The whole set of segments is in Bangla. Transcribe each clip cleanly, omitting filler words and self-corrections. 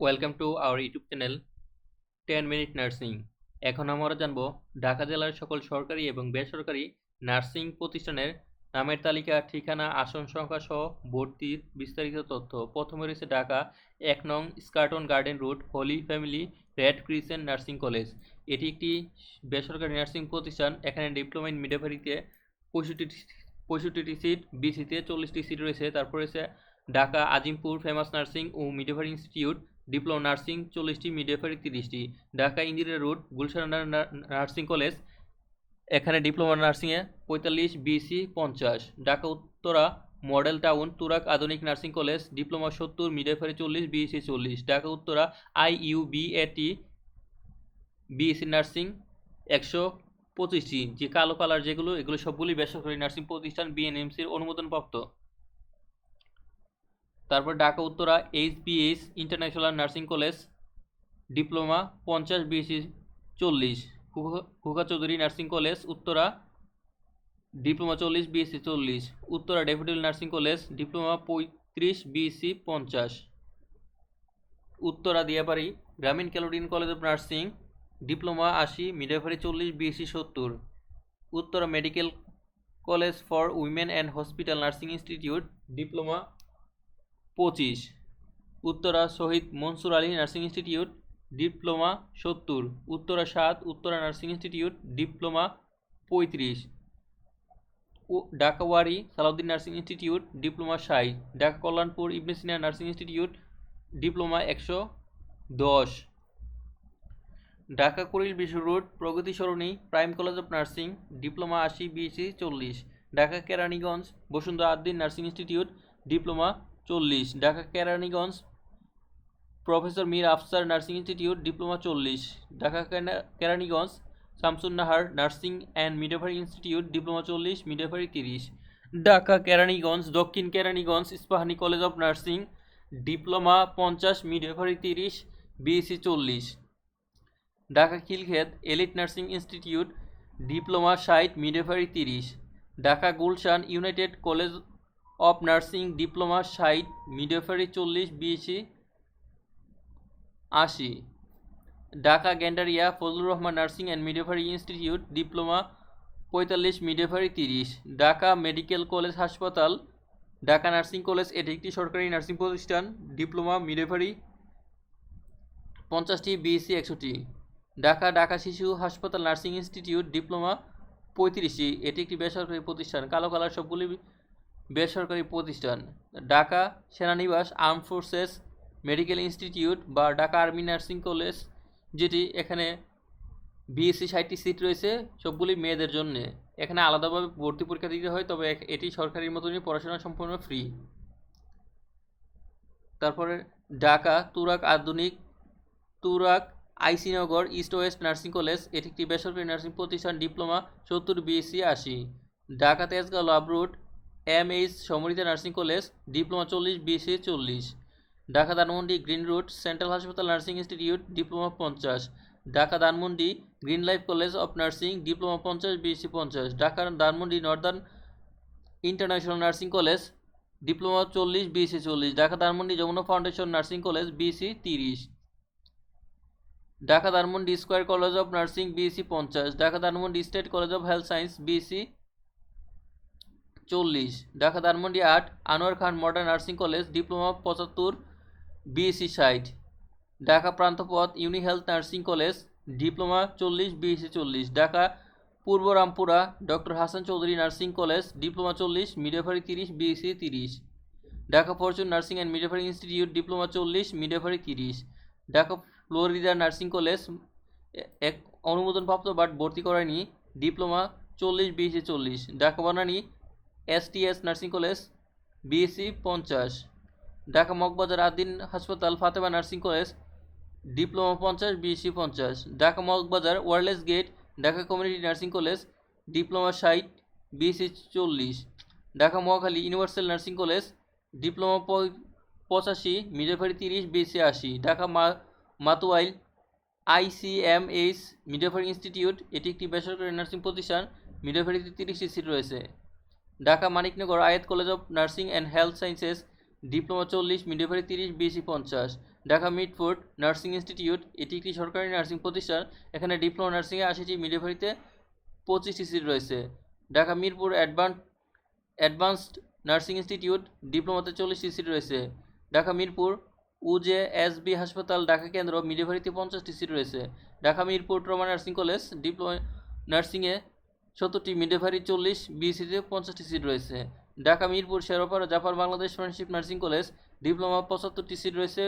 Welcome to our YouTube channel 10 minute nursing. এখন আমরা জানব ঢাকা জেলার সকল সরকারি এবং বেসরকারি নার্সিং প্রতিষ্ঠানের নামের তালিকা, ঠিকানা, আসন সংখ্যা সহ ভর্তির বিস্তারিত তথ্য। প্রথমে রয়েছে ঢাকা 1 নং Eskaton garden road holy family red crescent nursing college. এটি একটি বেসরকারি নার্সিং প্রতিষ্ঠান। এখানে ডিপ্লোমা ইন মিডওয়াইফারিতে 65টি সিট, বিসিতে 40টি সিট রয়েছে। তারপর রয়েছে ঢাকা আজিমপুর ফেমাস নার্সিং ও মিডওয়াইফারি ইনস্টিটিউট, ডিপ্লোমা নার্সিং 40টি, মিডওয়াইফারি 30টি। Dhaka engineer road Gulshan nursing college, এখানে ডিপ্লোমা নার্সিংয়ে 45, BC 50। Dhaka Uttara model town Turag Adhunik nursing college, diploma 70, midwifery 40, BSc 40। Dhaka Uttara IUBAT BSc nursing 125টি। যে কালো কালার যেগুলো, এগুলো সবগুলি বেসরকারি নার্সিং প্রতিষ্ঠান, বিএনএমসির অনুমোদনপ্রাপ্ত। তারপর Dhaka Uttara HBS international nursing college, diploma 50, BSc 40। Khuka Chowdhury nursing college Uttara, diploma 40, BSc 40। Uttara Daffodil nursing college, diploma 35, BSc 50। Uttara Diabari Grameen Caledonian college of nursing, diploma 80, midwifery 40, BSc 70। Uttara medical college for women and hospital nursing institute, diploma 25। Uttara Shahid Monsur Ali nursing institute, diploma 70। Uttara 7 Uttara nursing institute, diploma 35। Dhaka Wari Salauddin nursing institute, diploma 60। Dhaka Kalyanpur Ibne Sina nursing institute, diploma 110। Dhaka Kuril Bishwa road Progoti Sarani prime college of nursing, diploma 80, BSc 40। Dhaka Keraniganj Bashundhara Addin nursing institute, diploma 40। Dhaka Keraniganj professor Mir Afsar nursing institute, diploma 40। Dhaka Keraniganj Shamsunnahar nursing and midwifery institute, diploma 40, midwifery 30। Dhaka Keraniganj দক্ষিণ Keraniganj Ispahani college of nursing, diploma 50, midwifery 30, BSc 40। Dhaka Khilkhet elite nursing institute, diploma 60, midwifery 30। Dhaka Gulshan United college of nursing, diploma 60, midwifery 40, BSc 80। Dhaka Gendaria Fazlur Rahman nursing and midwifery institute, diploma 45, midwifery 30। Dhaka medical college হাসপাতাল ঢাকা নার্সিং কলেজ, এটি একটি সরকারি নার্সিং প্রতিষ্ঠান, ডিপ্লোমা মিডওয়াইফারি 50টি, বিএসসি 100টি। ঢাকা শিশু হাসপাতাল নার্সিং ইনস্টিটিউট, ডিপ্লোমা 35টি, এটি একটি বেসরকারি প্রতিষ্ঠান। কালো কালার সবগুলি বেসরকারি প্রতিষ্ঠান। ঢাকা সেনানিবাস আর্ম ফোর্সেস মেডিকেল ইনস্টিটিউট বা ঢাকা আর্মি নার্সিং কলেজ, যেটি এখানে বিএসসি 60টি সিট রয়েছে, সবগুলি মেয়েদের জন্য। এখানে আলাদাভাবে ভর্তি পরীক্ষা দিতে হয়, তবে এটি সরকারির মতনই পড়াশোনা সম্পূর্ণ ফ্রি। তারপরে ঢাকা তুরাক আইসিনগর ইস্ট ওয়েস্ট নার্সিং কলেজ, এটি একটি বেসরকারি নার্সিং প্রতিষ্ঠান, diploma 70, BSc 80। Dhaka Tejgaon love road MH Samorita nursing college, diploma 40, BSc 40। Dhaka Dhanmondi green road central হাসপাতাল nursing institute, diploma 50। Dhaka Dhanmondi green life college of nursing, diploma 50, BSc 50। Dhaka Dhanmondi northern international nursing college, diploma 40, BSc 40। Dhaka Dhanmondi Jamuna foundation nursing college, BSc 30। Dhaka Dhanmondi square college of nursing, BSc 50। Dhaka Dhanmondi state college of health science, BSc 40। Dhaka Dhanmondi 8 Anwar Khan modern nursing college, diploma 75, BSc 60। Dhaka Panthapath uni health nursing college, diploma 40, BSc 40। Dhaka পূর্ব Rampura doctor Hasan Chowdhury nursing college, diploma 40, midwifery 30, BSc 30। Dhaka fortune nursing and midwifery institute, diploma 40, midwifery 30। Dhaka Florida nursing college এক অনুমোদনপ্রাপ্ত বাট ভর্তি করায়নি, diploma 40, BSc 40। Dhaka Banani STS nursing college, BSc 50। Dhaka Moghbazar Addin হাসপাতাল Fatema nursing college, diploma 50, BSc 50। Dhaka Moghbazar wireless gate Dhaka community nursing college, diploma 60, BSc 40। Dhaka Mohakhali universal nursing college, diploma 85, midwifery 30, BSc 80। Dhaka Matuail ICMH midwifery institute, এটি একটি বেসরকারি নার্সিং প্রতিষ্ঠান, মিডওয়াইফারিতে 30টি সিট রয়েছে। ঢাকা মানিকনগর আয়াত college of nursing and health sciences, diploma 40, midwifery 30, BSc 50। Dhaka Mitford nursing institute, এটি একটি সরকারি নার্সিং প্রতিষ্ঠান। এখানে ডিপ্লোমা নার্সিংয়ে 80টি, মিডওয়াইফারিতে 25টি সিট রয়েছে। Dhaka Mirpur advanced nursing institute, ডিপ্লোমাতে 40টি সিট রয়েছে। ঢাকা মিরপুর UJSB হাসপাতাল ঢাকা কেন্দ্র, মিডওয়াইফারিতে 50টি সিট রয়েছে। Dhaka Mirpur trauma nursing college, diploma নার্সিংয়ে 70টি, মিডওয়াইফারি 40, বিএসসিতে 50টি সিট রয়েছে। Dhaka Mirpur Sherpara Japan Bangladesh friendship nursing college, diploma 75টি সিট রয়েছে,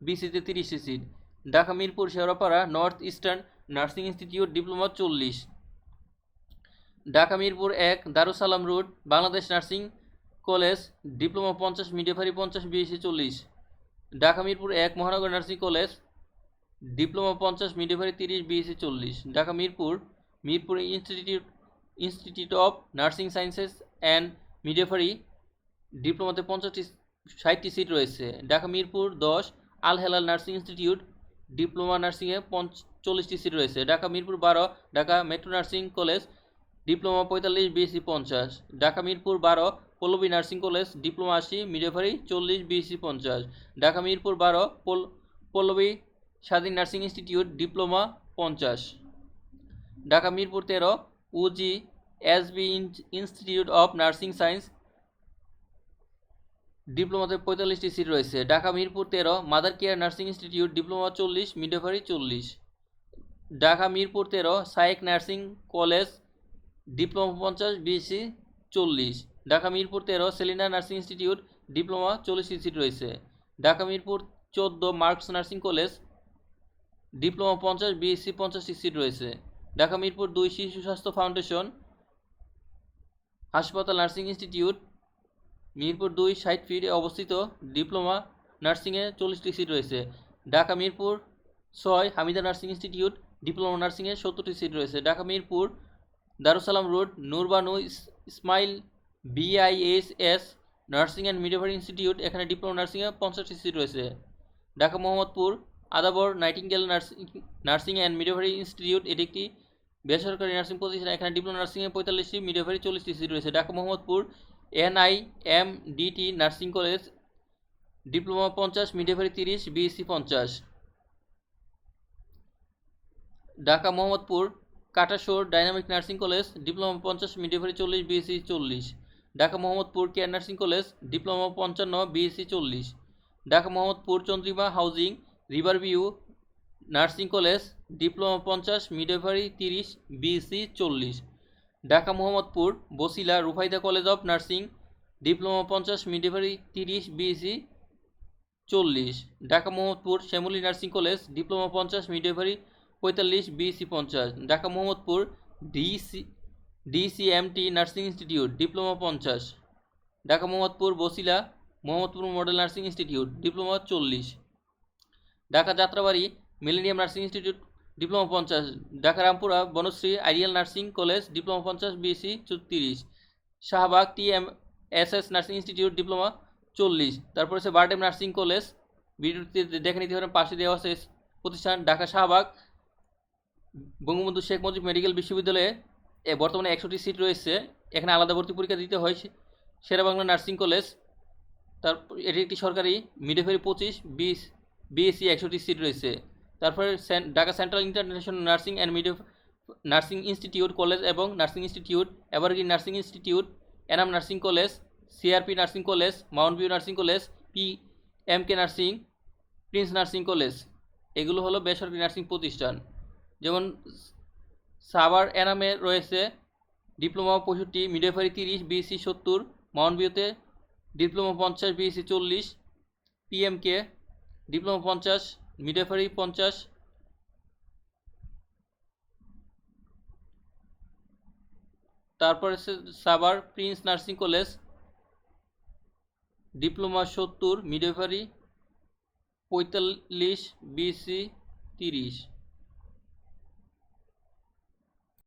বিসিতে 30টি seat. Dhaka Mirpur Sherpara north eastern nursing institute, diploma 40। Dhaka Mirpur 1 Darussalam road Bangladesh nursing college, diploma 50, midwifery 50, BSc 40। Dhaka Mirpur 1 Mohanagar nursing college, diploma 50, midwifery 30, BSc 40। Dhaka Mirpur institute of nursing sciences and midwifery, ডিপ্লোমাতে 60টি সিট রয়েছে। Dhaka Mirpur 10 Al Helal nursing institute, diploma নার্সিংয়ে 40টি সিট রয়েছে। Dhaka Mirpur 12 Dhaka metro nursing college, diploma 45, BSc 50। Dhaka Mirpur 12 Pallabi nursing college, diploma 80, midwifery 40, BSc 50। Dhaka Mirpur 12 Pallabi Swadhin nursing institute, diploma 50। Dhaka Mirpur 13 UJSB institute of nursing science, ডিপ্লোমাতে 45টি সিট রয়েছে। Dhaka Mirpur 13 mother care nursing institute, diploma 40, midwifery 40। Dhaka Mirpur 13 Sayek nursing college, diploma 50, BSc 40। Dhaka Mirpur 13 Selina nursing institute, diploma 40টি সিট রয়েছে। Dhaka Mirpur 14 Marks nursing college, diploma 50, BSc 50টি সিট রয়েছে। ঢাকা মিরপুর 2 শিশু স্বাস্থ্য ফাউন্ডেশন হাসপাতাল নার্সিং ইনস্টিটিউট, মিরপুর 2 60 ফিট অবস্থিত, ডিপ্লোমা নার্সিংয়ে 40টি সিট রয়েছে। Dhaka Mirpur 6 Hamida nursing institute, diploma নার্সিংয়ে 70টি সিট রয়েছে। Dhaka Mirpur Darussalam road Nurbanu Ismail BISS nursing and midwifery institute, এখানে ডিপ্লোমা নার্সিংয়ে 50টি সিট রয়েছে। Dhaka Mohammadpur Adabor nightingale nursing and midwifery institute, এটি একটি বেসরকারি নার্সিং প্রতিষ্ঠান, এখানে ডিপ্লোমা নার্সিংয়ে 45টি, মিডওয়াইফারি 40টি সিট রয়েছে। Dhaka Mohammadpur NIMDT nursing college, diploma 50, midwifery 30, BSc 50। Dhaka Mohammadpur Katashur dynamic nursing college, diploma 50, midwifery 40, BSc 40। Dhaka Mohammadpur care nursing college, diploma 55, BSc 40। Dhaka Mohammadpur Chandrima housing Riverview nursing college, diploma 50, midwifery 30, BSc 40। Dhaka Mohammadpur Basila Rufaida college of nursing, diploma 50, midwifery 30, BSc 40। Dhaka Mohammadpur Shyamoli nursing college, diploma 50, midwifery 45, BSc 50। Dhaka Mohammadpur DCMT nursing institute, diploma 50। Dhaka Mohammadpur Basila Mohammadpur model nursing institute, diploma 40। Dhaka Jatrabari millennium nursing institute, diploma 50। Dhaka Rampura Banasree ideal nursing college, diploma 50, BSc 30। Shahbag TMSS nursing institute, diploma 40। তারপর হচ্ছে বারডেম নার্সিং কলেজ, ভিডিওতে দেখে নিতে পারেন, পাশে দেওয়া আছে প্রতিষ্ঠান। ঢাকা শাহবাগ বঙ্গবন্ধু শেখ মুজিব মেডিকেল বিশ্ববিদ্যালয়ে বর্তমানে 100টি সিট রয়েছে, এখানে আলাদা ভর্তি পরীক্ষা দিতে হয়। শেরেবাংলা নার্সিং কলেজ, তারপর এটি একটি সরকারি, মিডওয়াইফারি 25, বিএসসি 100টি সিট রয়েছে। তারপরে Dhaka central international nursing and nursing institute college এবং nursing institute, evergreen nursing institute, Enam nursing college, CRP nursing college, mount view nursing college, PMK nursing, prince nursing college, এগুলো হলো বেসরকারি নার্সিং প্রতিষ্ঠান। যেমন সাভার এনামে রয়েছে ডিপ্লোমা 65, মিডওয়াইফারি 30, বিএসসি 70। মাউন্ট ভিউতে diploma 50, BSc 40। PMK diploma 50, midwifery 50। তারপর হচ্ছে Savar prince nursing college, diploma 70, midwifery 45, BSc 30।